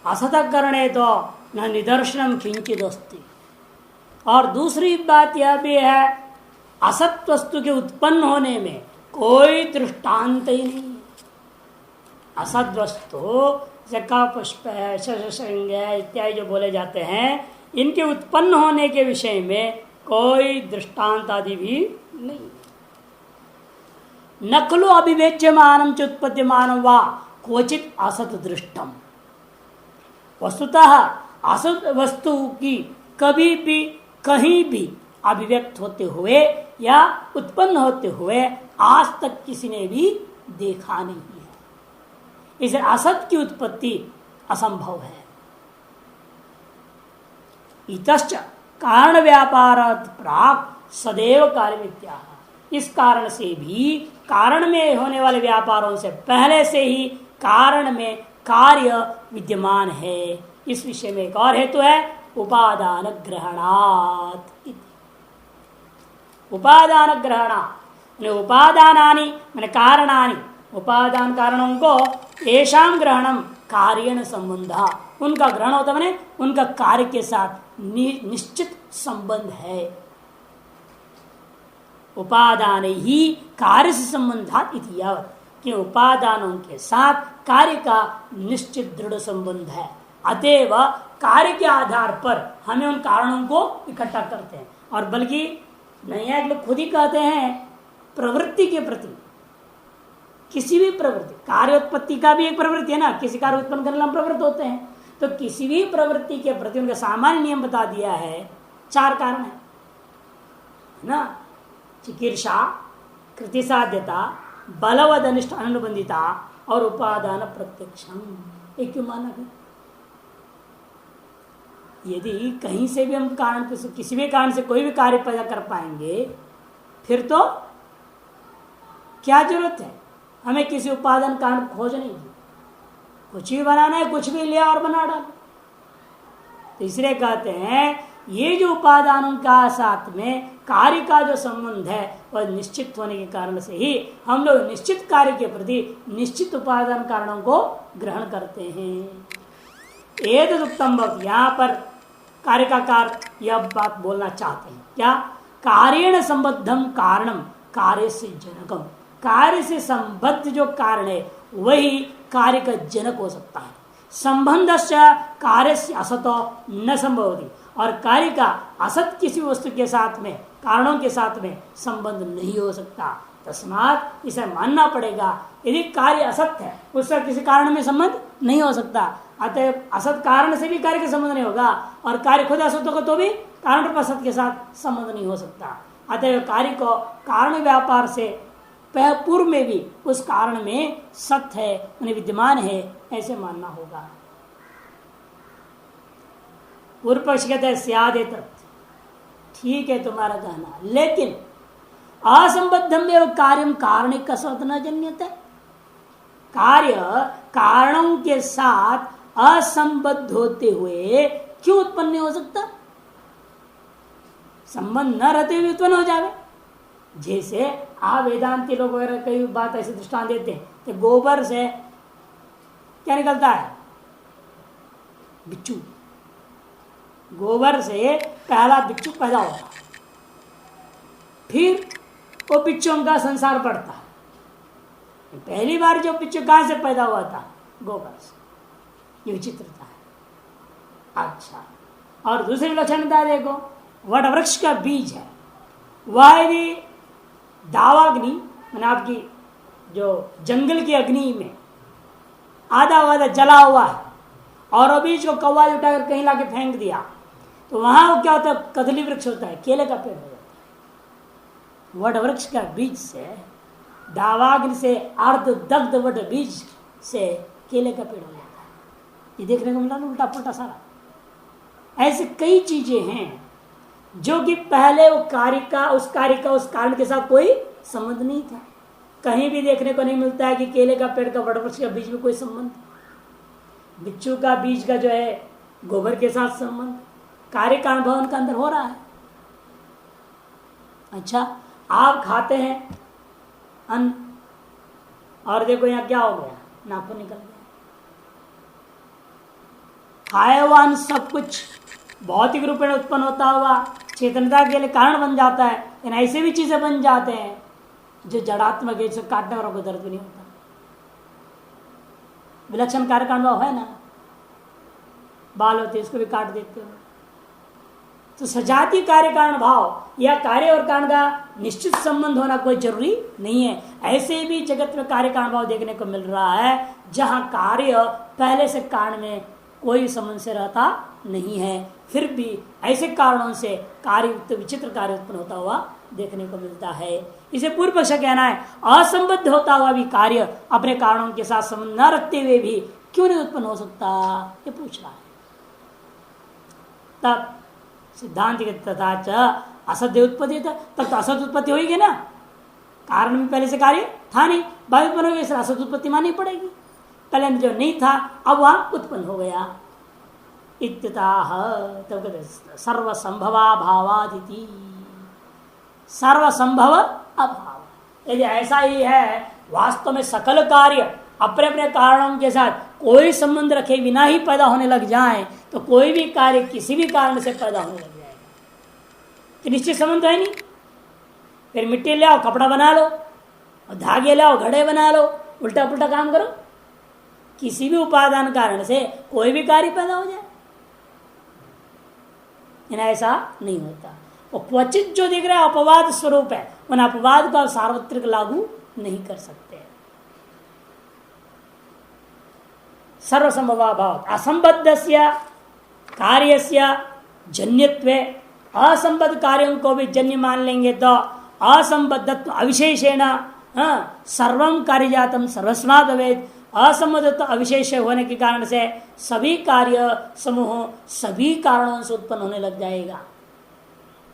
असत करणे तो न निदर्शनम किंचित अस्ति। और दूसरी बात यह भी है, असत वस्तु के उत्पन्न होने में कोई दृष्टांत ही नहीं। असत वस्तु जका पुष्प है, शशंग है इत्यादि जो बोले जाते हैं, इनके उत्पन्न होने के विषय में कोई दृष्टांत आदि भी नहीं। नकलो अभिवेच्यमानम च उत्पद्यमानम वा क्वचित असत दृष्टम। वस्तुतः असत वस्तु की कभी भी कहीं भी अभिव्यक्त होते हुए या उत्पन्न होते हुए आज तक किसी ने भी देखा नहीं है। इसे असत की उत्पत्ति असंभव है। इतश्च कारण व्यापारात् प्राक सदैव कार्य मिथ्या। इस कारण से भी कारण में होने वाले व्यापारों से पहले से ही कारण में कार्य विद्यमान है। इस विषय में एक और हेतु है, उपादान ग्रहणात्। उपादान ग्रहणात् उपादानानि मैंने कारणानि, उपादान कारणों को येषां ग्रहणम कार्येण संबंधा, उनका ग्रहण होता मैंने उनका कार्य के साथ निश्चित संबंध है। उपादान ही कार्य से संबंधात इति यावत्, कि उपादानों के साथ कार्य का निश्चित दृढ़ संबंध है। अतएव कार्य के आधार पर हमें उन कारणों को इकट्ठा करते हैं। और बल्कि नैयायिक लोग खुद ही कहते हैं, प्रवृत्ति के प्रति, किसी भी प्रवृत्ति, कार्योत्पत्ति का भी एक प्रवृत्ति है ना, किसी कार्य उत्पन्न करने हम प्रवृत्त होते हैं, तो किसी भी प्रवृत्ति के प्रति उनका सामान्य नियम बता दिया है। 4 कारण है ना, चिकीर्षा, कृति साध्यता, बलवद अनिष्ट अनुबंधिता और उपादान प्रत्यक्षम। एक क्यों माना है? यदि कहीं से भी हम कारण, किसी भी कारण से कोई भी कार्य पैदा कर पाएंगे, फिर तो क्या जरूरत है हमें किसी उपादान कारण खोजने की। कुछ भी बनाना है, कुछ भी लिया और बना डाला। तो इसलिए कहते हैं ये जो उपादानों का साथ में कार्य का जो संबंध है वह निश्चित होने के कारण से ही हम लोग निश्चित कार्य के प्रति निश्चित उपादान कारणों को ग्रहण करते हैं। एतद् उत्तम वक्त, यहाँ पर कार्य का कार यह बात बोलना चाहते हैं क्या, कार्येण संबद्धम कारणम कार्य से जनकम। कार्य से संबद्ध जो कारण है वही कार्य का जनक हो सकता है। संबंधस्य कार्य से असतो न संभवति, और कार्य का असत किसी वस्तु के साथ में, कारणों के साथ में संबंध नहीं हो सकता। तस्मात् इसे मानना पड़ेगा, यदि कार्य असत है उसका किसी कारण में संबंध नहीं हो सकता। अतः असत कारण से भी कार्य का संबंध नहीं होगा, और कार्य खुद असत होगा तो भी कारण रूप असत के साथ संबंध नहीं हो सकता। अतः कार्य को कारण व्यापार से पूर्व में भी उस कारण में सत्य है, उन्हें विद्यमान है, ऐसे मानना होगा। पूर्व पक्ष कहते हैं स्यादे तत्, ठीक है तुम्हारा कहना, लेकिन असंबद्धम एवं कार्यम कारण कसरत न जन्यते। कार्य कारणों के साथ असंबद्ध होते हुए क्यों उत्पन्न नहीं हो सकता? संबंध न रहते हुए उत्पन्न हो जावे। जैसे वेदांती लोग वगैरह कई बात ऐसे दृष्टांत देते हैं, तो गोबर से क्या निकलता है? बिच्छू। गोबर से पहला बिच्छू पैदा होता, फिर वो बिच्छुओं का संसार बढ़ता है। पहली बार जो बिच्छू कहां से पैदा हुआ था? गोबर से। ये विचित्रता है। अच्छा, और दूसरी लक्षणता देखो, वट वृक्ष का बीज है, वह यदि दावाग्नि मैंने आपकी जो जंगल की अग्नि में आधा जला हुआ है और वो बीज को कौवा उठाकर कहीं लाके फेंक दिया, तो वहां वो क्या होता है? कदली वृक्ष होता है, केले का पेड़ हो जाता है। वट वृक्ष का बीज से, दावाग्नि से अर्ध दग्ध वट बीज से केले का पेड़ हो जाता है। ये देखने को मिला ना, उल्टा पुल्टा सारा। ऐसे कई चीजें हैं जो कि पहले वो कार्य का उस कारण के साथ कोई संबंध नहीं था। कहीं भी देखने को नहीं मिलता है कि केले का पेड़ का वट वृक्ष का बीज में कोई संबंध, बिच्छू का बीज का जो है गोबर के साथ संबंध, कार्य का अनुभव उनका अंदर हो रहा है। अच्छा, आप खाते हैं अन्न और देखो यहाँ क्या हो गया, नाखून निकल गया। हायवान सब कुछ भौतिक रूप में उत्पन्न होता हुआ चेतनता के लिए कारण बन जाता है, लेकिन ऐसे भी चीजें बन जाते हैं जो जड़ात्मक है, जिसे काटने वालों को दर्द भी नहीं होता। विलक्षण कार्य का अनुभव है ना, बाल होते इसको भी काट देते हो। तो सजातीय कार्य कारण भाव या कार्य और कारण का निश्चित संबंध होना कोई जरूरी नहीं है। ऐसे भी जगत में कार्य कारण भाव देखने को मिल रहा है जहां कार्य पहले से कारण में कोई संबंध से रहता नहीं है, फिर भी ऐसे कारणों से कार्य विचित्र कार्य उत्पन्न होता हुआ देखने को मिलता है। इसे पूर्व पक्ष कहना है असंबद्ध होता हुआ भी कार्य अपने कारणों के साथ संबंध न रखते हुए भी क्यों नहीं उत्पन्न हो सकता, ये पूछ रहा है। तब सिद्धांत तथा च असत्य उत्पत्ति, तब तो असत उत्पत्ति होगी ना, कारण में पहले से कार्य था नहीं, बाद उत्पन्न हो गया, असत उत्पत्ति माननी पड़ेगी। पहले जो नहीं था अब वहां उत्पन्न हो गया। इत्युताह तब सर्वसंभवा भावादिति, सर्वसंभव अभाव। यदि ऐसा ही है वास्तव में सकल कार्य अपने अपने कारणों के साथ कोई संबंध रखे बिना ही पैदा होने लग जाए तो कोई भी कार्य किसी भी कारण से पैदा होने लग जाएगा, तो निश्चित संबंध है नहीं। फिर मिट्टी ले आओ कपड़ा बना लो, और धागे ले आओ घड़े बना लो, उल्टा पुल्टा काम करो, किसी भी उपादान कारण से कोई भी कार्य पैदा हो जाए, ऐसा नहीं होता। वो क्वचित जो दिख रहा है अपवाद स्वरूप है, उन अपवाद को आप सार्वत्रिक लागू नहीं कर सकते। सर्वसंभवाभाव असंबद्धस्य कार्यस्य जन्यत्वे, असंबद्ध कार्यों को भी जन्य मान लेंगे तो असंबद्धत्व अविशेषेण सर्वं कार्यजातम सर्वस्माद वेद, असंबद्धत्व अविशेष होने के कारण से सभी कार्य समूह सभी कारणों से उत्पन्न होने लग जाएगा।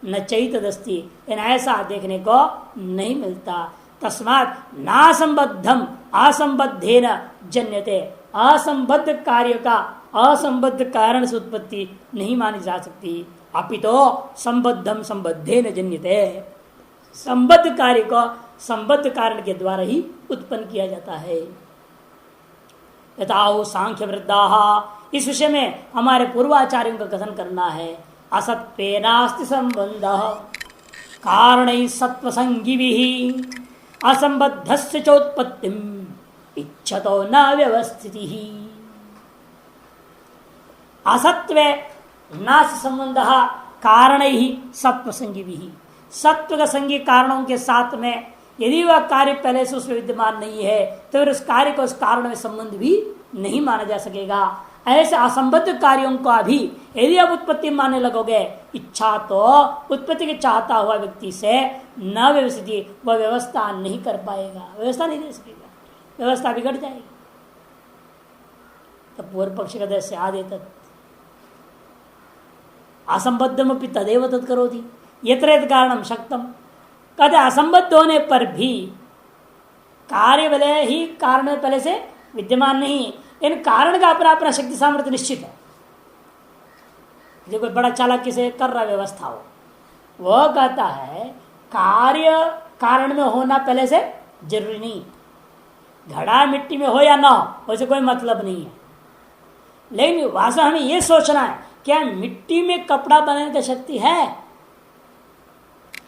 न चैतदस्ति, ऐसा देखने को नहीं मिलता। तस्मात् नासंबद्धम असंबद्धेन जन्यते, असंबद्ध कार्य का असंबद्ध कारण से उत्पत्ति नहीं मानी जा सकती, अपितो संबद्धम संबद्धेन जन्यते, संबद्ध कार्य को संबद्ध कारण के द्वारा ही उत्पन्न किया जाता है। यथाओ सांख्य वृद्धा, इस विषय में हमारे पूर्वाचार्यों का कथन करना है। असत्वे नास्ति संबंध कारण सत्व संगी असंबद्धस्य चोत्पत्तिम इच्छतो न व्यवस्थिति। असत्वे नास्ति संबंध कारण ही सत्व संगी, सत्व का संगी कारणों के साथ में यदि वह कार्य पहले से उसमें विद्यमान नहीं है तो फिर उस कार्य को उस कारण में संबंध भी नहीं माना जा सकेगा। ऐसे असंबद्ध कार्यों का भी यदि आप उत्पत्ति मानने लगोगे, इच्छा तो उत्पत्ति के चाहता हुआ व्यक्ति से न व्यवस्थित, वह व्यवस्था नहीं कर पाएगा, व्यवस्था नहीं दे सकेगा, व्यवस्था बिगड़ जाएगी। तो पूर्व पक्ष का से आदे असंबद्धम तदेव तत् करोति यत्र यत् कारणम शक्तम, कहते असंबद्ध होने पर भी कार्य भले ही कारण में पहले से विद्यमान नहीं, इन कारण का अपना अपना शक्ति सामर्थ्य निश्चित है। जो कोई बड़ा चालाक किसे कर रहा व्यवस्था हो, वह कहता है कार्य कारण में होना पहले से जरूरी नहीं, घड़ा मिट्टी में हो या ना हो वैसे कोई मतलब नहीं है। लेकिन वास्तव हमें यह सोचना है क्या मिट्टी में कपड़ा बनाने की शक्ति है,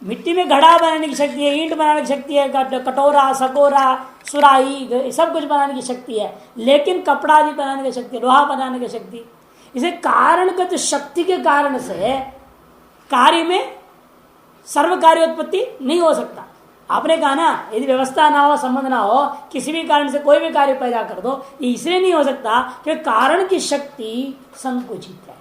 मिट्टी में घड़ा बनाने की शक्ति है, ईंट बनाने की शक्ति है, कटोरा सकोरा सुराही सब कुछ बनाने की शक्ति है, लेकिन कपड़ा आदि बनाने की शक्ति, लोहा बनाने की शक्ति, इसे कारणगत शक्ति के कारण से कार्य में सर्व कार्य उत्पत्ति नहीं हो सकता। आपने कहा ना यदि व्यवस्था ना हो, संबंध ना हो, किसी भी कारण से कोई भी कार्य पैदा कर दो, ये इसलिए नहीं हो सकता कि कारण की शक्ति संकुचित है,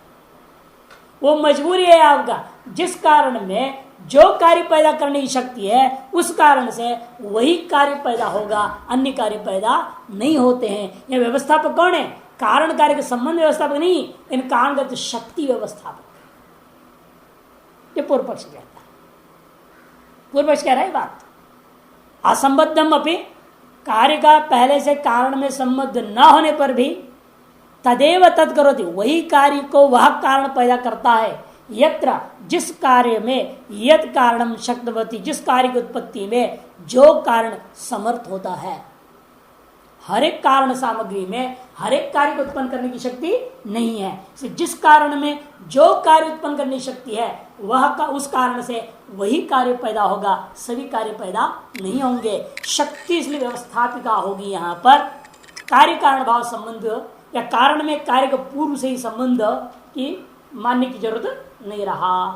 वो मजबूरी है आपका। जिस कारण में जो कार्य पैदा करने की शक्ति है उस कारण से वही कार्य पैदा होगा, अन्य कार्य पैदा नहीं होते हैं। यह व्यवस्थापक कौन है? कारण कार्य के संबंध व्यवस्थापक नहीं, इन कारणगत शक्ति व्यवस्थापक। ये पूर्व पक्ष कहता है, पूर्व पक्ष कह रहा है बात असंबद्धम अपि, कार्य का पहले से कारण में संबद्ध न होने पर भी तदेव तत् करोति, वही कार्य को वह कारण पैदा करता है। यत्र जिस कार्य में यद कारणम शक्तवती, जिस कार्य की उत्पत्ति में जो कारण समर्थ होता है, हर एक कारण सामग्री में हर एक कार्य को उत्पन्न करने की शक्ति नहीं है। जिस कारण में जो कार्य उत्पन्न करने की शक्ति है वह का उस कारण से वही कार्य पैदा होगा, सभी कार्य पैदा नहीं होंगे। शक्ति इसलिए व्यवस्थापिका होगी। यहाँ पर कार्य कारण भाव संबंध या कारण में कार्य का पूर्व से ही संबंध की मानने की जरूरत नहीं रहा।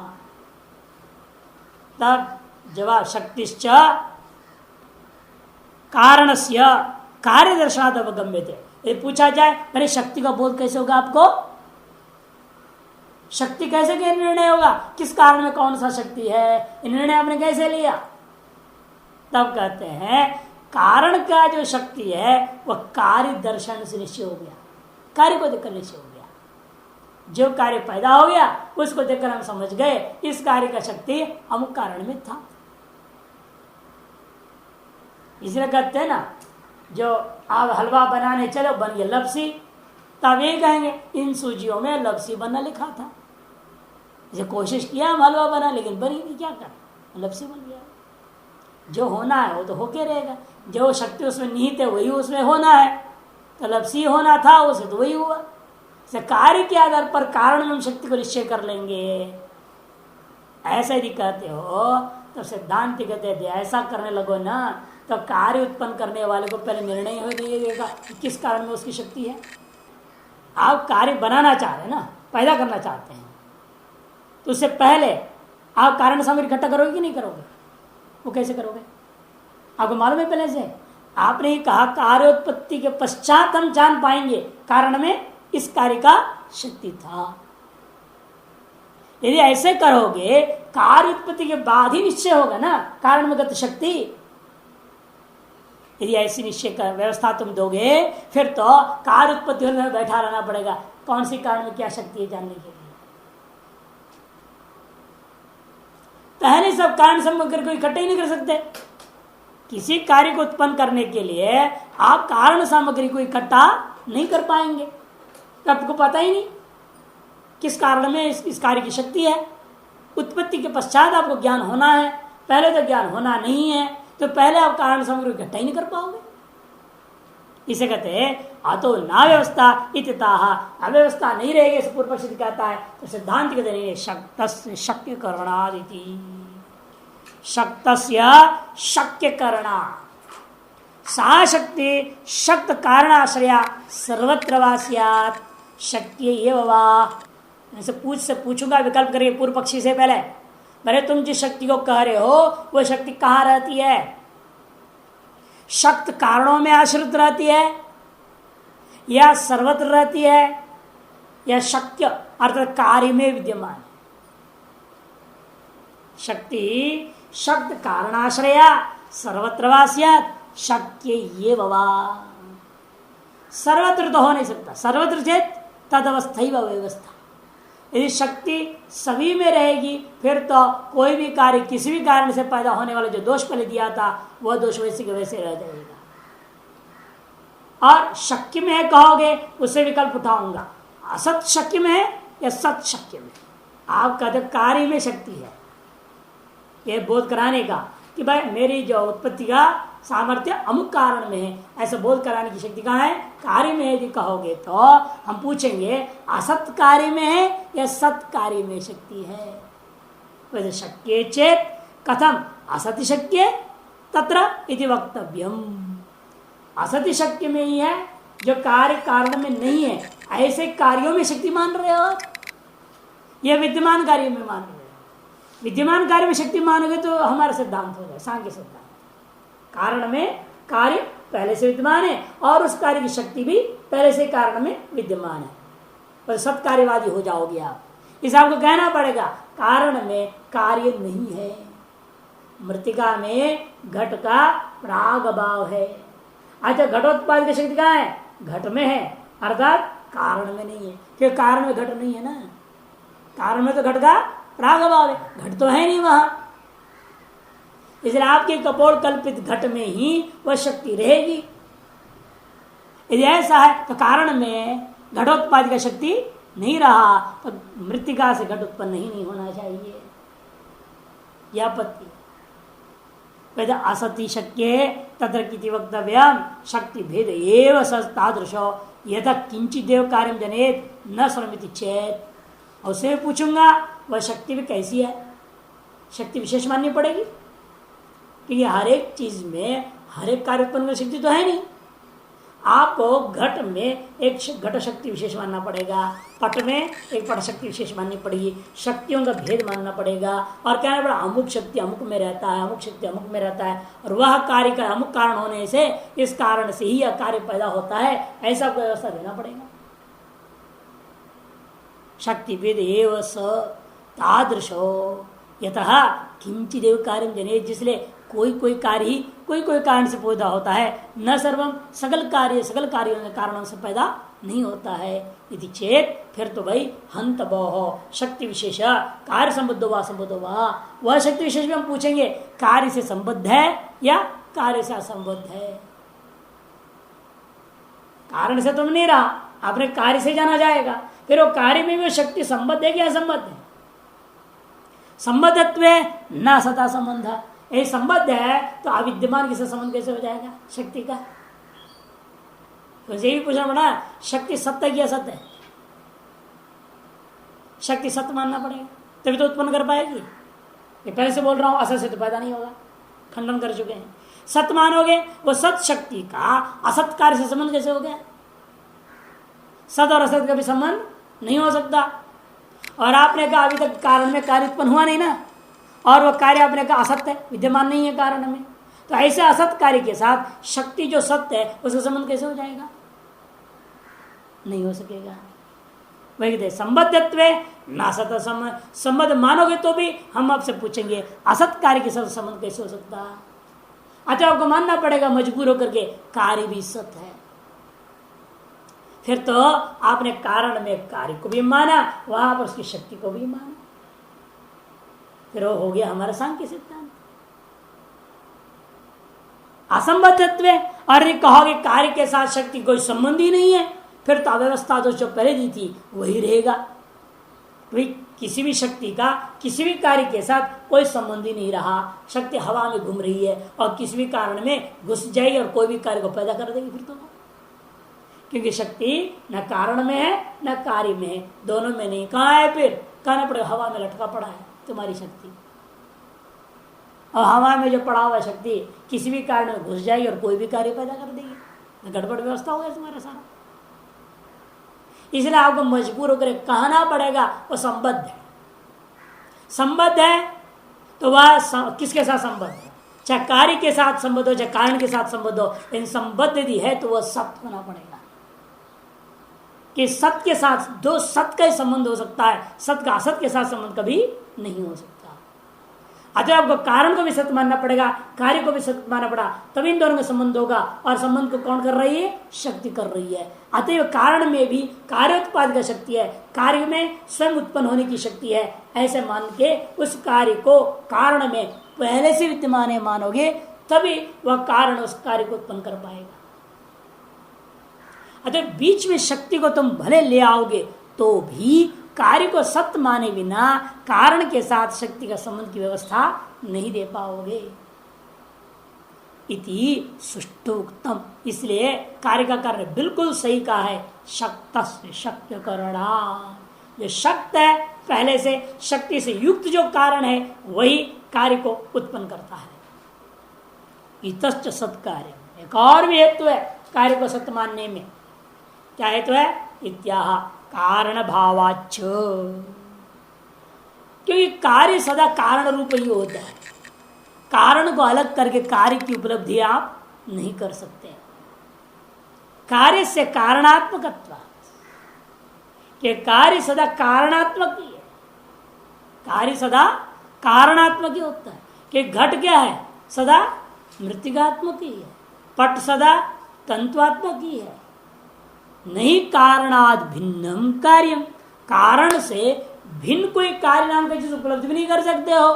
तब जवाब शक्तिश्च कारणस्य कार्य दर्शनात् अवगम्यते। ये पूछा जाए अरे शक्ति का बोध कैसे होगा आपको, शक्ति कैसे क्या निर्णय होगा, किस कारण में कौन सा शक्ति है, निर्णय आपने कैसे लिया? तब कहते हैं कारण का जो शक्ति है वह कार्य दर्शन से निश्चय हो गया, कार्य को देखकर निश्चय हो गया। जो कार्य पैदा हो गया उसको देखकर हम समझ गए इस कार्य का शक्ति अमुक कारण में था। इसलिए कहते हैं ना, जो आप हलवा बनाने चलो बन गया लपसी, तब ये कहेंगे इन सूजियों में लपसी बनना लिखा था। जैसे कोशिश किया हम हलवा बना लेकिन बनी नहीं, क्या कर लपसी बन गया। जो होना है वो तो होके रहेगा, जो शक्ति उसमें निहित है वही उसमें होना है, तो लपसी होना था उसे तो वही हुआ। कार्य के आधार पर कारण में हम शक्ति को निश्चय कर लेंगे। ऐसा यदि कहते हो तो सिद्धांत कहते हैं ऐसा करने लगो ना तो कार्य उत्पन्न करने वाले को पहले निर्णय हो जाएगा कि किस कारण में उसकी शक्ति है। आप कार्य बनाना चाह रहे हैं ना, पैदा करना चाहते हैं, तो उससे पहले आप कारण सामग्री इकट्ठा करोगे कि नहीं करोगे? वो कैसे करोगे? आपको मालूम है पहले से आपने ही कहा कार्योत्पत्ति के पश्चात हम जान पाएंगे कारण में इस कार्य का शक्ति था। यदि ऐसे करोगे कार्य उत्पत्ति के बाद ही निश्चय होगा ना कारण में गत शक्ति। यदि ऐसी निश्चय कर व्यवस्था तुम दोगे फिर तो कार्य उत्पत्ति होने में बैठा रहना पड़ेगा कौन सी कारण में क्या शक्ति है जानने के लिए। पहले सब कारण सामग्री को इकट्ठे ही नहीं कर सकते। किसी कार्य को उत्पन्न करने के लिए आप कारण सामग्री को इकट्ठा नहीं कर पाएंगे, तो आपको पता ही नहीं किस कारण में इस कार्य की शक्ति है। उत्पत्ति के पश्चात आपको ज्ञान होना है, पहले तो ज्ञान होना नहीं है, तो पहले आप कारण सामग्री इकट्ठा ही नहीं कर पाओगे। इसे कहते हैं अतो ना व्यवस्था इतिताह, अव्यवस्था नहीं रहेगी इस पूर्व पक्ष कहता है। तो सिद्धांत कहते हैं शक्तस्य शक्य करणादिति, शक्तस्य शक्य करना सा शक्ति शक्त कारणाश्रया सर्वत्र वास्यात् शक्य एव वा। से पूछूंगा विकल्प करिए पूर्व पक्षी से पहले, अरे तुम जिस शक्ति को कह रहे हो वो शक्ति कहाँ रहती है? शक्त कारणों में आश्रित रहती है या सर्वत्र रहती है या शक्य अर्थात कार्य में विद्यमान है? शक्ति शक्त कारणाश्रया सर्वत्र वास्यात् शक्य ये वा। सर्वत्र तो हो नहीं सकता, सर्वत्र चेत तद अवस्था व्यवस्था। यदि शक्ति सभी में रहेगी फिर तो कोई भी कार्य किसी भी कारण से पैदा होने वाला जो दोष पहले दिया था वह दोष वैसे के वैसे रह जाएगा। और शक्य में है कहोगे उससे विकल्प उठाऊंगा, असत शक्य में है या सत शक्य में? आप कहते कार्य में शक्ति है, यह बोध कराने का कि भाई मेरी जो उत्पत्ति का सामर्थ्य अमुक कारण में है, ऐसा बोध कराने की शक्ति कहाँ है? कार्य में यदि कहोगे तो हम पूछेंगे असत कार्य में है या सत कार्य में शक्ति है? वैसे शक्य चेत कथम असति शक्य तत्र इति वक्तव्यम। असति शक्य में ही है जो कार्य कारण में नहीं है, ऐसे कार्यों में शक्ति मान रहे हो या विद्यमान कार्य में मान रहे हो? विद्यमान कार्य में शक्ति मानोगे तो हमारा सिद्धांत हो जाए सांख्य सिद्धांत। कारण में कार्य पहले से विद्यमान है और उस कार्य की शक्ति भी पहले से कारण में विद्यमान है, पर सत्कार्यवादी हो जाओगे आप। इस आपको कहना पड़ेगा कारण में कार्य नहीं है। मृतिका में घट का प्राग भाव है। अच्छा घटोत्पाद की शक्ति कहाँ है? घट में है, अर्थात कारण में नहीं है, क्योंकि कारण में घट नहीं है ना। कारण में तो घट का प्राग भाव है, घट तो है नहीं वहां, इसलिए आपके कपोल कल्पित घट में ही वह शक्ति रहेगी। यदि ऐसा है तो कारण में घटोत्पाद का शक्ति नहीं रहा तो मृतिका से घट उत्पन्न नहीं होना चाहिए। यह आपत्ति असति शक्य तत्र किति वक्तव्यम शक्ति भेद एव तादृशो यदा किंचित देव कार्य जनेत न श्रमित चेत। उससे पूछूंगा वह शक्ति भी कैसी है, शक्ति विशेष माननी पड़ेगी क्योंकि हर एक चीज में हर एक कार्य उत्पन्न करने शक्ति तो है नहीं। आपको घट में एक घट शक्ति विशेष मानना पड़ेगा, पट में एक पट शक्ति विशेष माननी पड़ेगी, शक्तियों का भेद मानना पड़ेगा और कहना पड़ा अमुक शक्ति अमुक में रहता है, अमुक शक्ति अमुक में रहता है और वह कार्य का अमुक कारण होने से इस कारण से ही यह कार्य पैदा होता है, ऐसा व्यवस्था देना पड़ेगा। शक्ति भेद एव स तादृशो यतः किंचिदेव कार्य जने, जिसलिए कोई कार्य ही कोई कारण से पैदा होता है, न सर्वम सकल कार्यों के कारणों से पैदा नहीं होता है। यदि चेत फिर तो भाई हंत बहु शक्ति विशेष कार्य संबद्धो वा वह शक्ति विशेष भी हम पूछेंगे कार्य से संबद्ध है या कार्य से असंबद्ध है। कारण से तुम नहीं रहा, आपने कार्य से जाना जाएगा, फिर वो कार्य में भी शक्ति संबद्ध है कि असंबद्ध है। संबद्धत्व न सता संबंध, ये संबद्ध है तो अविद्यमान के साथ संबंध कैसे हो जाएगा शक्ति का। तो ये भी पूछना पड़ा शक्ति सत्य की असत्य है, शक्ति सत्य मानना पड़ेगा तभी तो उत्पन्न कर पाएगी। ये पहले से बोल रहा हूं असत से तो पैदा नहीं होगा, खंडन कर चुके हैं। सत्य मानोगे वो सत शक्ति का असत कार्य से संबंध कैसे हो गया, सत और असत का भी संबंध नहीं हो सकता। और आपने कहा अभी तक कारण में कार्य उत्पन्न हुआ नहीं ना, और वह कार्य आपने कहा असत्य है, विद्यमान नहीं है कारण में, तो ऐसे असत कार्य के साथ शक्ति जो सत्य है उसका संबंध कैसे हो जाएगा, नहीं हो सकेगा। वही कहते संबद्धत्व ना सत संबद्ध मानोगे तो भी हम आपसे पूछेंगे असत कार्य के साथ संबंध कैसे हो सकता। अच्छा आपको मानना पड़ेगा मजबूर होकर के कार्य भी सत्य है, फिर तो आपने कारण में कार्य को भी माना, वहां पर उसकी शक्ति को भी माना, फिर वो हो गया हमारा सांख्य सिद्धांत। असंबद्धत्व और ये कहोगे कार्य के साथ शक्ति कोई संबंध ही नहीं है, फिर तो अव्यवस्था तो जो पहले दी थी वही रहेगा। भाई किसी भी शक्ति का किसी भी कार्य के साथ कोई संबंध ही नहीं रहा, शक्ति हवा में घूम रही है और किसी भी कारण में घुस जाएगी और कोई भी कार्य को पैदा कर देगी फिर तो, क्योंकि शक्ति न कारण में है न कार्य में है, दोनों में नहीं। कहाँ है फिर, कहना पड़ेगा हवा में लटका पड़ा है तुम्हारी शक्ति, और हवा में जो पड़ा हुआ शक्ति किसी भी कारण में घुस जाएगी और कोई भी कार्य पैदा कर देगी, गड़बड़ व्यवस्था हो गया तुम्हारा सारा। इसलिए आपको मजबूर होकर कहना पड़ेगा वो संबद्ध है। संबद्ध है तो वह किसके साथ संबद्ध है, चाहे कार्य के साथ संबद्ध हो चाहे कारण के साथ संबद्ध हो, इन संबद्ध यदि है तो वह सत्य होना पड़ेगा। कि सत्य के साथ दो सत्य का ही संबंध हो सकता है, सत्य का असत्य के साथ संबंध कभी नहीं हो सकता। अतः आपको कारण को भी सत्य मानना पड़ेगा, कार्य को भी सत्य मानना पड़ा, तभी इन दोनों का संबंध होगा। और संबंध को कौन कर रही है, शक्ति कर रही है। अतः कारण में भी कार्योत्पाद का शक्ति है, कार्य में स्वयं उत्पन्न होने की शक्ति है, ऐसे मान के उस कार्य को कारण में पहले से विद्यमान है मानोगे, तभी वह कारण उस कार्य को उत्पन्न कर पाएगा। अतः बीच में शक्ति को तुम भले ले आओगे तो भी कार्य को सत्य माने बिना कारण के साथ शक्ति का संबंध की व्यवस्था नहीं दे पाओगे। इति सुष्टुक्तम, इसलिए कार्य का कारण बिल्कुल सही कहा है, शक्त शक्य करना। जो शक्त है पहले से शक्ति से युक्त जो कारण है वही कार्य को उत्पन्न करता है। इतश्च सत्कार्य, एक और भी हेतु है कार्य को सत्य मानने में। क्या हेतु है, इत्याह कारण भावाच, क्योंकि कार्य सदा कारण रूप ही होता है। कारण को अलग करके कार्य की उपलब्धि आप नहीं कर सकते। कार्य से कारणात्मकत्व, कि कार्य सदा कारणात्मक ही है, कार्य सदा कारणात्मक ही होता है। कि घट क्या है, सदा मृतिकात्मक ही है, पट सदा तंत्वात्मक ही है। नहीं कारणाद भिन्नम कार्यम, कारण से भिन्न कोई कार्य नाम का चीज उपलब्धि भी नहीं कर सकते हो।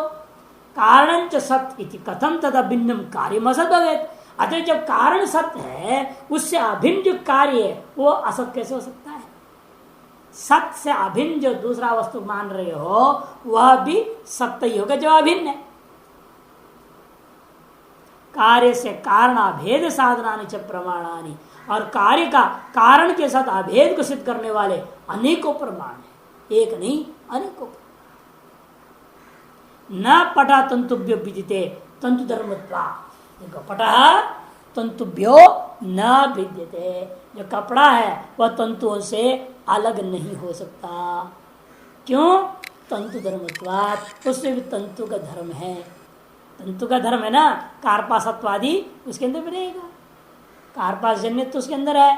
कारण च सत्य इति कथम तथा भिन्नम कार्यम असत भवेत्। अतः जब कारण सत्य है उससे अभिन्न जो कार्य है वो असत कैसे हो सकता है। सत्य से अभिन्न जो दूसरा वस्तु मान रहे हो वह भी सत्य ही होगा जो अभिन्न है। कार्य से कारण अभेद साधनानि च प्रमाणानि, और कार्य का कारण के साथ अभेद को सिद्ध करने वाले अनेकों प्रमाण है, एक नहीं अनेकों। न पटा तंतुभ्यो विदिते तंतु धर्मत्वा, देखो पटा तंतुभ्यो न विद्यते, जो कपड़ा है वह तंतुओं से अलग नहीं हो सकता। क्यों? तंतु धर्मत्वात्, उससे भी तंतु का धर्म है। तंतु का धर्म है ना, कार्पासत्वादि उसके अंदर भी रहेगा। कार्पास जन्य तो उसके अंदर है,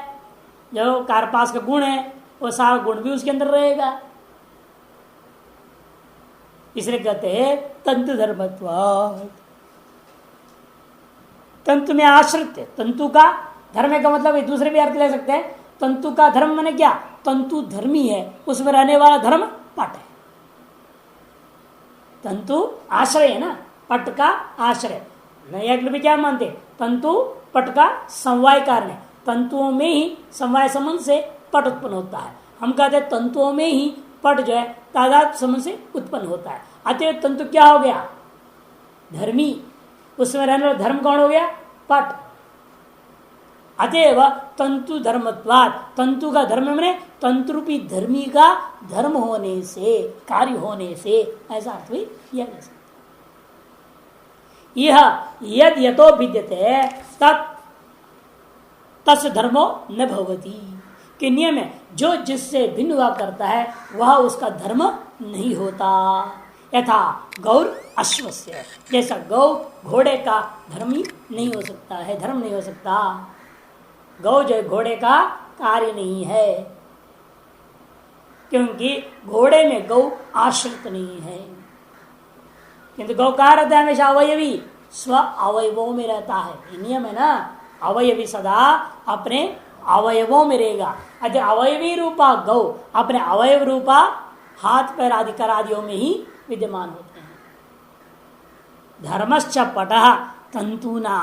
जो कार्पास का गुण है वो सारा गुण भी उसके अंदर रहेगा। इसलिए कहते हैं तंतु धर्मत्वात्, तंतु में आश्रित है। तंतु का धर्म का मतलब दूसरे भी अर्थ ले सकते हैं। तंतु का धर्म माने क्या? तंतु धर्मी है, उसमें रहने वाला धर्म पट है। तंतु आश्रय है ना, पट का आश्रय। नैयायिक भी क्या मानते? तंतु पट का समवाय कारण है, तंतुओं में ही समवाय संबंध से पट उत्पन्न होता है। हम कहते हैं तंतुओं में ही पट जो है तादाद संबंध से उत्पन्न होता है। अतः तंतु क्या हो गया? धर्मी, उसमें रहने वाला धर्म कौन हो गया? पट। अतएव तंतु धर्मत्वात्, तंतु का धर्म मैंने तंतु रूपी धर्मी का धर्म होने से, कार्य होने से, ऐसा अर्थ भी किया जा सकता। यह यद यतो विद्यते तत् तस् धर्मो न भवति, कि नियम है जो जिससे भिन्न हुआ करता है वह उसका धर्म नहीं होता। यथा गौर अश्वस्य, जैसा गौ घोड़े का धर्म ही नहीं हो सकता है, धर्म नहीं हो सकता। गौ जो घोड़े का कार्य नहीं है, क्योंकि घोड़े में गौ आश्रित नहीं है। किंतु गौ कहाँ रहता है? हमेशा अवयवी, स्व अवयवों में रहता है। ये नियम है ना, अवयवी सदा अपने अवयवों में रहेगा। अतः अवयवी रूपा गौ अपने अवयव रूपा हाथ पैर आदि करादियों में ही विद्यमान होते हैं। धर्मश्च पटः तंतुना,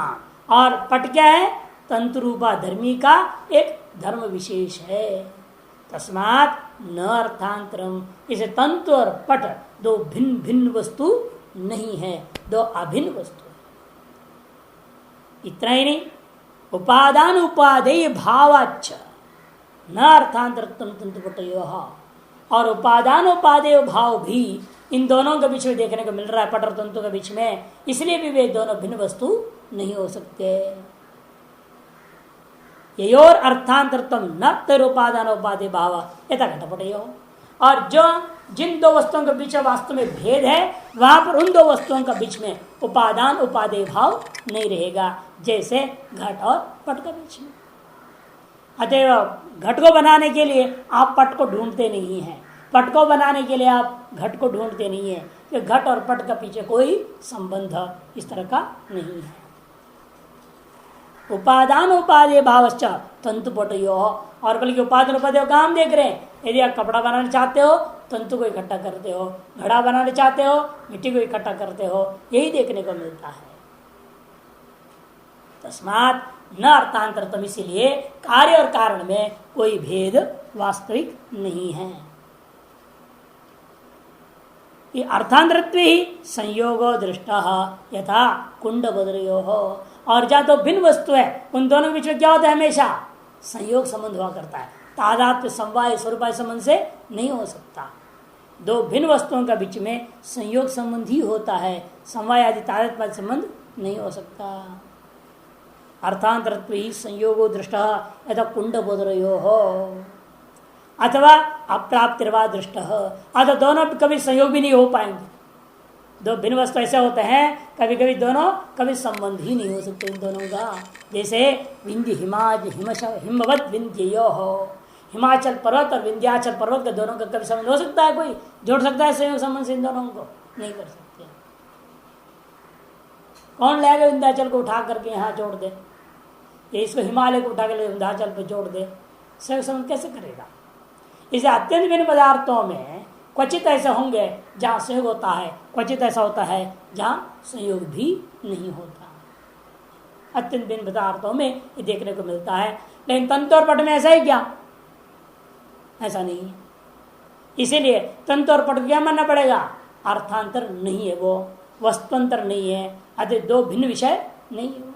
और पट क्या है? तंतु रूपा धर्मी का एक धर्म विशेष है। तस्मात् न अर्थांतरम, इसे तंतु और पट दो भिन्न भिन्न वस्तु नहीं है, दो अभिन्न वस्तु है। इतना ही नहीं, उपादान उपादेय भावाच्च न अर्थांतर तंतु पटयोः, और उपादान उपादेय भाव भी इन दोनों के बीच में देखने को मिल रहा है, पट और तंतु के बीच में। इसलिए भी वे दोनों भिन्न वस्तु नहीं हो सकते। योर अर्थांतरत्वम न तरुपादान उपादेय भाव यथा घटपटयोः, और जो जिन दो वस्तुओं के बीच वास्तव में भेद है वहां पर उन दो वस्तुओं के बीच में उपादान उपादेय भाव नहीं रहेगा, जैसे घट और पट के बीच में। अतः घट को बनाने के लिए आप पट को ढूंढते नहीं हैं, पट को बनाने के लिए आप घट को ढूंढते नहीं है, कि घट और पट के पीछे कोई संबंध इस तरह का नहीं है। उपादान उपादेय भावश्च तंतु पटयोः, और बल्कि उपादान उपादेय का हम देख रहे हैं। यदि आप कपड़ा बनाना चाहते हो तंतु को इकट्ठा करते हो, घड़ा बनाना चाहते हो मिट्टी को इकट्ठा करते हो, यही देखने को मिलता है। तस्मात् न अर्थांतरत्वम, इसीलिए कार्य और कारण में कोई भेद वास्तविक नहीं है। ये अर्थांतरत्व ही संयोगो दृष्टः यथा कुंड बदरयोः, और जहाँ तो भिन्न वस्तु है उन दोनों के बीच में क्या होता है? हमेशा संयोग संबंध हुआ करता है, तादात्म्य समवाय स्वरूपाय संबंध से नहीं हो सकता। दो भिन्न वस्तुओं के बीच में संयोग संबंध ही होता है, समवाय आदि तादात्म्य संबंध नहीं हो सकता। अर्थांतरत्व ही संयोगो दृष्टः यथा कुंड बदरयोः, अथवा अप्राप्तिर्वा दृष्टः, अथवा दोनों कभी संयोग भी नहीं हो पाएंगे। दो भिन्न वस्तु ऐसे होते हैं कभी कभी दोनों कभी संबंध ही नहीं हो सकते इन दोनों का। जैसे विंध्य हिमवत विंध्ययोः, हिमाचल पर्वत और विंध्याचल पर्वत के दोनों का कभी संबंध हो सकता है? कोई जोड़ सकता है संयोग संबंध से इन दोनों को? नहीं कर सकते। कौन लाएगा विंध्याचल को उठा करके यहाँ जोड़ दे, या इसको हिमालय को उठा कर विंध्याचल पर जोड़ दे? संयोग संबंध कैसे करेगा? इसे अत्यंत भिन्न पदार्थों में क्वचित ऐसे होंगे जहाँ संयोग होता है, क्वचित ऐसा होता है जहाँ संयोग भी नहीं होता। अत्यंत भिन्न पदार्थों में ये देखने को मिलता है, लेकिन तंतु और पट में ऐसा है क्या? ऐसा नहीं है। इसीलिए तंतु और पट क्या मानना पड़ेगा? अर्थांतर नहीं है, वो वस्तुअंतर नहीं है। अतः दो भिन्न विषय नहीं होगा।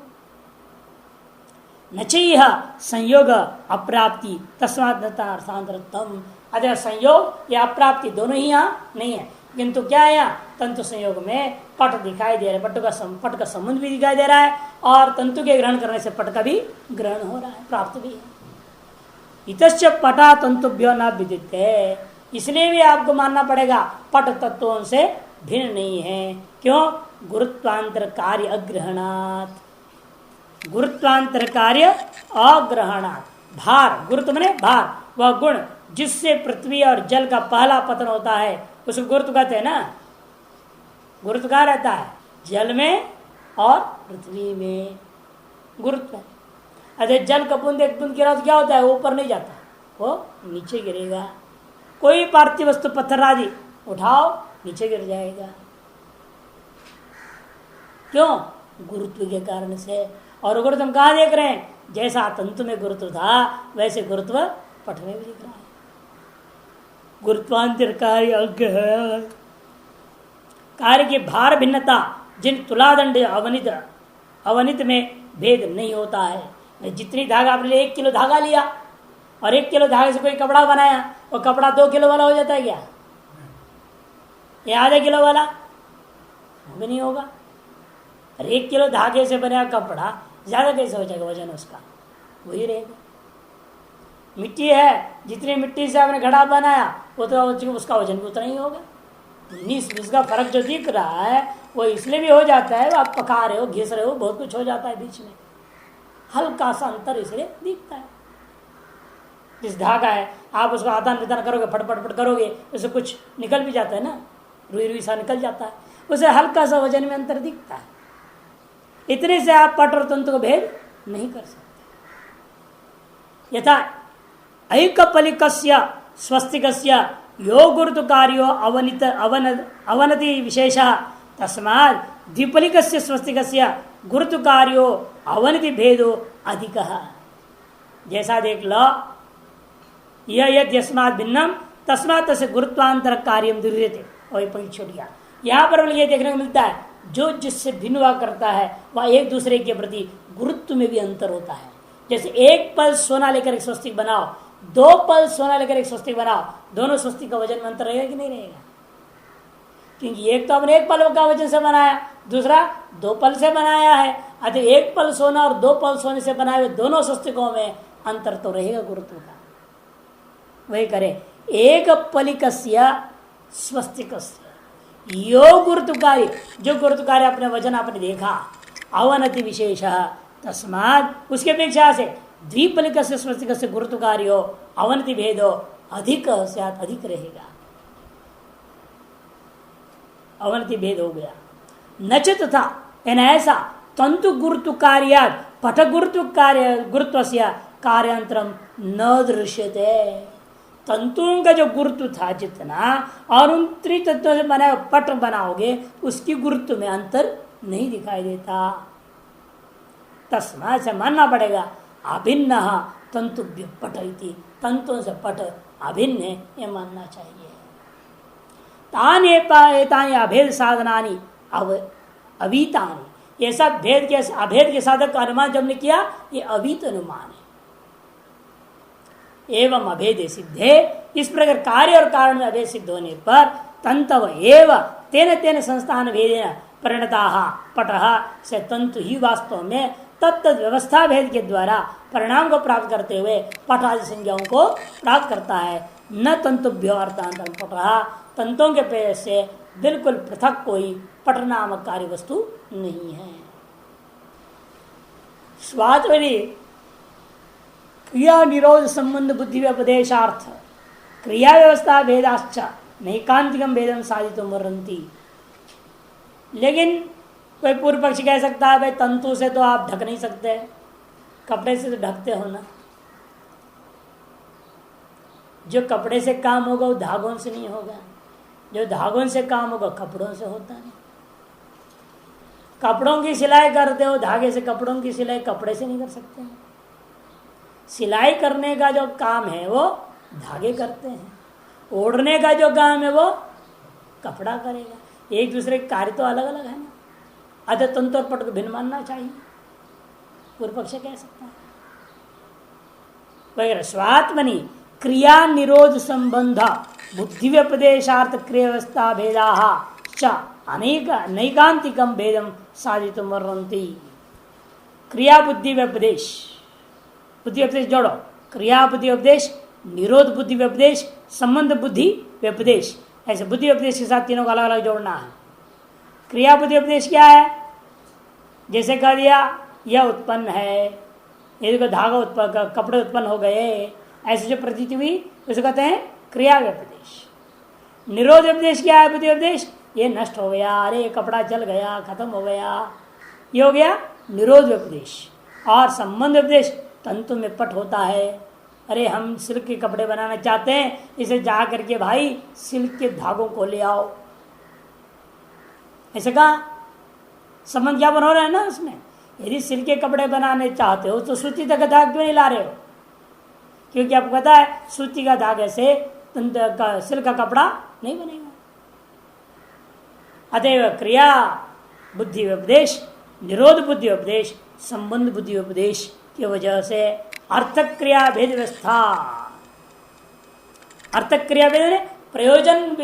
न चाहिए संयोग अप्राप्ति तस्मात् अर्थांतरत्म। अतः संयोग या अप्राप्ति दोनों ही यहाँ नहीं है, किंतु क्या है यहाँ तंतु संयोग में पट दिखाई दे रहा है, पट का संबंध भी दिखाई दे रहा है और तंतु के ग्रहण करने से पट का भी ग्रहण हो रहा है, प्राप्त भी है। इतश्च पटा तंतुभ्यो न विदिते, इसलिए भी आपको मानना पड़ेगा पट तत्वों से भिन्न नहीं है। क्यों? गुरुत्वांतर कार्य अग्रहणात्, गुरुत्वांतर कार्य अग्रहणात्। भार, गुरुत्व माने भार, वह गुण जिससे पृथ्वी और जल का पहला पतन होता है उसको गुरुत्व कहते हैं ना। गुरुत्व कहाँ रहता है? जल में और पृथ्वी में गुरुत्व है। अरे जल का बूंद एक बूंद गिरा तो क्या होता है? ऊपर नहीं जाता, वो नीचे गिरेगा। कोई पार्थिव वस्तु पत्थर आदि उठाओ नीचे गिर जाएगा। क्यों? गुरुत्व के कारण से। और गुरुत्व हम कहाँ देख रहे हैं? जैसा तंतु में गुरुत्व था वैसे गुरुत्व पट में भी दिख रहा है। गुरुत्वांतर कार्य कार्य की भार भिन्नता जिन तुलादंड अवनित में भेद नहीं होता है। जितनी धागा आपने 1 किलो धागा लिया और 1 किलो धागे से कोई कपड़ा बनाया, वो कपड़ा 2 किलो वाला हो जाता है क्या? ये आधे किलो वाला भी नहीं होगा। और 1 किलो धागे से बना कपड़ा ज्यादा कैसे हो जाएगा? वजन उसका वही रहेगा। मिट्टी है, जितनी मिट्टी से आपने घड़ा बनाया उतना उसका वजन भी उतना ही होगा। 19-20 का फर्क जो दिख रहा है वो इसलिए भी हो जाता है, आप पका रहे हो, घिस रहे हो, बहुत कुछ हो जाता है बीच में, हल्का सा अंतर इसलिए दिखता है। जिस धागा है आप उसको आदान प्रदान करोगे, फटफट करोगे, उससे कुछ निकल भी जाता है ना, रुई रुई सा निकल जाता है, उसे हल्का सा वजन में अंतर दिखता है। इतने से आप पट और तंतु को भेद नहीं कर सकते। यथा ऐकपलिकस्य स्वस्तिकस्य यो गुरुत्व कार्यो अवनति विशेष तस्मात् द्विपलिकस्य स्वस्तिकस्य गुरुत्व कार्यो अवनति भेदो अधिक। जैसा देख लो, यह यस्मात् भिन्नम तस्मात् तस्य गुरुत्वांतर कार्यम दुर्यते। वही पंक्ति छोड़ गया। यहाँ पर ये देखने को मिलता है जो जिससे भिन्न हुआ करता है वह एक दूसरे के प्रति गुरुत्व में भी अंतर होता है। जैसे एक पल सोना लेकर एक स्वस्तिक बनाओ, 2 पल सोना लेकर एक स्वस्तिक बनाओ, दोनों स्वस्तिक का वजन में अंतर रहेगा कि नहीं रहेगा? क्योंकि एक तो आपने 1 पल का वजन से बनाया, दूसरा 2 पल से बनाया है। अतः 1 पल सोना और 2 पल सोने से बनाए हुए दोनों स्वस्तिकों में अंतर तो रहेगा गुरुत्व का। वही करे एक पलिकस्य स्वस्तिकस्य यो गुरुत्वकारी, जो गुरुत्वकारी अपने वजन आपने देखा, अवनति विशेष तस्मात् उसके अपेक्षा से द्विपलिक से स्वस्तिक से गुरुत्वकार्यो अवनति भेदो अधिक अधिक रहेगा। अवनति भेद हो गया। नचित था ऐसा तंतु गुरुत्व कार्य पट गुरुत्व कार्य गुरुत्व से कार्यांतरम न दृश्यते। तंतुओं का जो गुरुत्व था जितना और उन त्रितत्वों से बना पट बनाओगे उसकी गुरुत्व में अंतर नहीं दिखाई देता। तस्मात् से मानना पड़ेगा अभिन्न तंतुभ्य पट इति, तंतुओं से पट अभिन्न है, ये मानना चाहिए। तानि अभेद साधनानि अवीतानि, ये सब भेद के अभेद के साधक का अनुमान जब ने किया ये अवीत अनुमान है। एवं अभेद सिद्धे, इस प्रकार कार्य और कारण में अभेद सिद्ध होने पर तंतव एव तेन तेन संस्थान भेदेन परिणता पटः से तंतु ही वास्तव में तत्त व्यवस्था भेद के द्वारा परिणाम को प्राप्त करते हुए पट आदि संज्ञाओं को प्राप्त करता है। न तंतुभ्यो अर्थांतरम पटः, तंतुओं के पेड़ से बिल्कुल पृथक कोई पट नामक कार्य वस्तु नहीं है। स्वात्मनि क्रिया निरोध संबंध बुद्धि व्यपदेशार्थ क्रिया व्यवस्था भेदाश्च नैकांतिकम भेदम साधितुम वर्णन्ति। लेकिन कोई पूर्व पक्ष कह सकता है भाई तंतु से तो आप ढक नहीं सकते, कपड़े से तो ढकते हो ना। जो कपड़े से काम होगा वो धागों से नहीं होगा, जो धागों से काम होगा कपड़ों से होता नहीं। कपड़ों की सिलाई करते हो धागे से, कपड़ों की सिलाई कपड़े से नहीं कर सकते। सिलाई करने का जो काम है वो धागे करते हैं, ओढ़ने का जो काम है वो कपड़ा करेगा। एक दूसरे के कार्य तो अलग अलग है ना। अतः तंतु और पट को भिन्न मानना चाहिए। पूर्व पक्ष कह सकता है वगैरह। स्वात्मनि क्रिया निरोध संबंध बुद्धि व्यपदेशार्थ क्रियावस्था भेदा अनेक नैकांतिकम भेदम साधितुम वर्णन्ति। क्रिया बुद्धि व्यपदेश, बुद्धि व्यपदेश जोड़ो, क्रिया बुद्धि व्यपदेश, निरोध बुद्धि व्यपदेश, संबंध बुद्धि व्यपदेश, ऐसे बुद्धि व्यपदेश के साथ तीनों को अलग अलग जोड़ना है। क्रिया बुद्धि व्यपदेश क्या है? जैसे कह दिया यह उत्पन्न है, यदि कोई धागा उत्पन्न, कपड़े उत्पन्न हो गए, ऐसे जो प्रतीति हुई उसे कहते हैं क्रिया व्यपदेश। निरोध व्यपदेश क्या है? बुद्धि व्यपदेश, ये नष्ट हो गया, अरे कपड़ा जल गया, खत्म हो गया, ये हो गया निरोध व्यपदेश। और संबंध व्यपदेश, तंतु में पट होता है, अरे हम सिल्क के कपड़े बनाना चाहते हैं, इसे जा करके भाई सिल्क के धागों को ले आओ, ऐसे कहा। संबंध क्या बन हो रहा है ना उसमें। यदि सिल्क के कपड़े बनाने चाहते हो तो सूती का धागा क्यों नहीं ला रहे हो? क्योंकि आपको पता है सूती का धागे से सिल्क का कपड़ा नहीं बनेगा। अतएव क्रिया बुद्धि उपदेश, निरोध बुद्धि उपदेश, संबंध बुद्धि उपदेश की वजह से अर्थक क्रिया भेद व्यवस्था, अर्थक क्रिया भेद प्रयोजन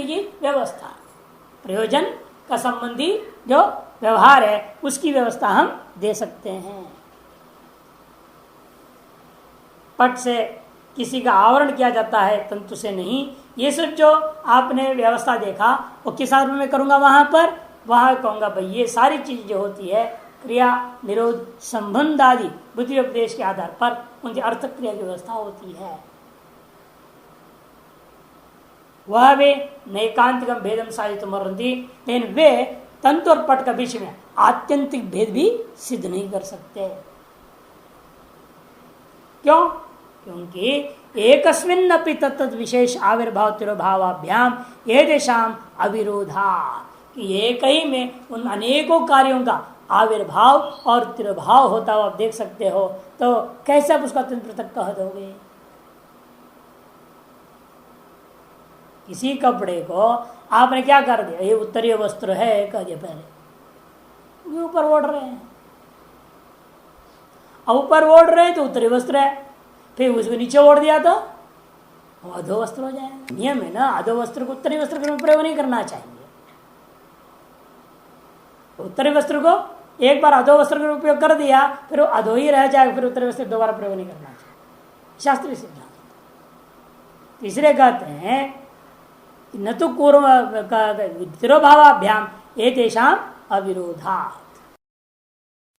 व्यवस्था, प्रयोजन का संबंधी जो व्यवहार है उसकी व्यवस्था हम दे सकते हैं। पट से किसी का आवरण किया जाता है, तंतु से नहीं। ये सब जो आपने व्यवस्था देखा वो किस आधार में करूंगा, वहां कहूंगा भाई ये सारी चीज जो होती है क्रिया निरोध संबंध आदि बुद्धि उपदेश के आधार पर उनकी अर्थ क्रिया की व्यवस्था होती है। वह वे नैकांतिक भेदम साधित मरती, लेकिन वे तंतु और पट के बीच में आत्यंतिक भेद भी सिद्ध नहीं कर सकते। क्यों? क्योंकि एकस्मिन् अपि तत्त विशेष आविर्भाव तिरोभावाभ्याम एतेषाम अविरोधा, कि एक ही में उन अनेकों कार्यों का आविर्भाव और तिरोभाव होता हुआ आप देख सकते हो, तो कैसे आप उसका पृथक कह दोगे? किसी कपड़े को आपने क्या कर दिया, ये उत्तरीय वस्त्र है कह दिया, पहले ऊपर ओढ़ रहे हैं, अब ऊपर ओढ़ रहे हैं तो उत्तरीय वस्त्र है, फिर उसको नीचे ओढ़ दिया तो अधो वस्त्र हो जाएगा। नियम है ना, अधो वस्त्र को उत्तरीय वस्त्र के प्रयोग नहीं करना चाहिए। उत्तरीय वस्त्र को एक बार अधो वस्त्र का उपयोग कर दिया फिर वो अधो ही रह जाएगा, फिर उत्तरीय वस्त्र दोबारा प्रयोग नहीं करना चाहिए, शास्त्रीय सिद्धांत। तीसरे कहते हैं न तो पूर्व तिरोभावाभ्याम एतेषाम अविरोधा,